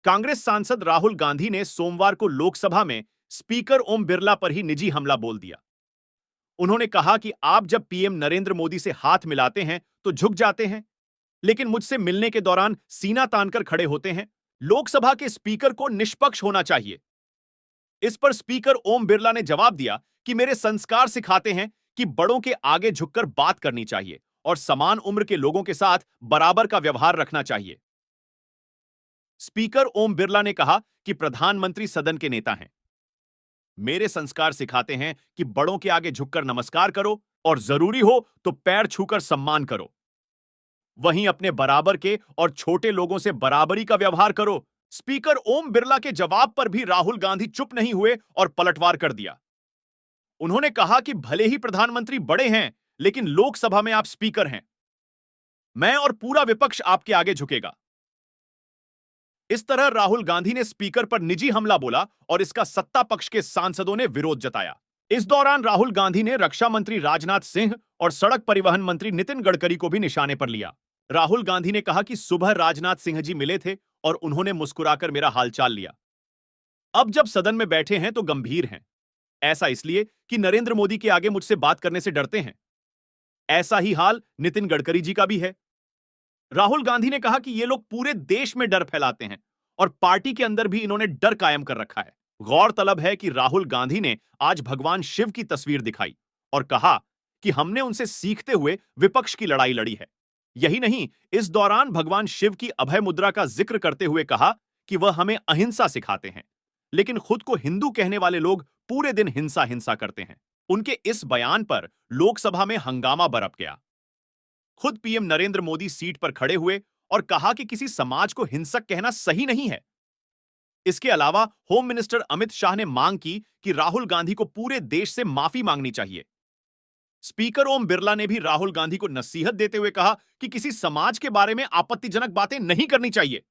कांग्रेस सांसद राहुल गांधी ने सोमवार को लोकसभा में स्पीकर ओम बिरला पर ही निजी हमला बोल दिया। उन्होंने कहा कि आप जब पीएम नरेंद्र मोदी से हाथ मिलाते हैं तो झुक जाते हैं, लेकिन मुझसे मिलने के दौरान सीना तानकर खड़े होते हैं। लोकसभा के स्पीकर को निष्पक्ष होना चाहिए। इस पर स्पीकर ओम बिरला ने जवाब दिया कि मेरे संस्कार सिखाते हैं कि बड़ों के आगे झुककर बात करनी चाहिए और समान उम्र के लोगों के साथ बराबर का व्यवहार रखना चाहिए। स्पीकर ओम बिरला ने कहा कि प्रधानमंत्री सदन के नेता हैं। मेरे संस्कार सिखाते हैं कि बड़ों के आगे झुककर नमस्कार करो और जरूरी हो तो पैर छूकर सम्मान करो। वहीं अपने बराबर के और छोटे लोगों से बराबरी का व्यवहार करो। स्पीकर ओम बिरला के जवाब पर भी राहुल गांधी चुप नहीं हुए और पलटवार कर दिया। उन्होंने कहा कि भले ही प्रधानमंत्री बड़े हैं, लेकिन लोकसभा में आप स्पीकर हैं। मैं और पूरा विपक्ष आपके आगे झुकेगा। इस तरह राहुल गांधी ने स्पीकर पर निजी हमला बोला और इसका सत्ता पक्ष के सांसदों ने विरोध जताया। इस दौरान राहुल गांधी ने रक्षा मंत्री राजनाथ सिंह और सड़क परिवहन मंत्री नितिन गडकरी को भी निशाने पर लिया। राहुल गांधी ने कहा कि सुबह राजनाथ सिंह जी मिले थे और उन्होंने मुस्कुराकर मेरा हालचाल लिया। अब जब सदन में बैठे हैं तो गंभीर हैं। ऐसा इसलिए कि नरेंद्र मोदी के आगे मुझसे बात करने से डरते हैं। ऐसा ही हाल नितिन गडकरी जी का भी है। राहुल गांधी ने कहा कि ये लोग पूरे देश में डर फैलाते हैं और पार्टी के अंदर भी इन्होंने डर कायम कर रखा है। गौरतलब है कि राहुल गांधी ने आज भगवान शिव की तस्वीर दिखाई और कहा कि हमने उनसे सीखते हुए विपक्ष की लड़ाई लड़ी है। यही नहीं, इस दौरान भगवान शिव की अभय मुद्रा का जिक्र करते हुए कहा कि वह हमें अहिंसा सिखाते हैं, लेकिन खुद को हिंदू कहने वाले लोग पूरे दिन हिंसा हिंसा करते हैं। उनके इस बयान पर लोकसभा में हंगामा बरप गया। खुद पीएम नरेंद्र मोदी सीट पर खड़े हुए और कहा कि किसी समाज को हिंसक कहना सही नहीं है। इसके अलावा होम मिनिस्टर अमित शाह ने मांग की कि राहुल गांधी को पूरे देश से माफी मांगनी चाहिए। स्पीकर ओम बिरला ने भी राहुल गांधी को नसीहत देते हुए कहा कि किसी समाज के बारे में आपत्तिजनक बातें नहीं करनी चाहिए।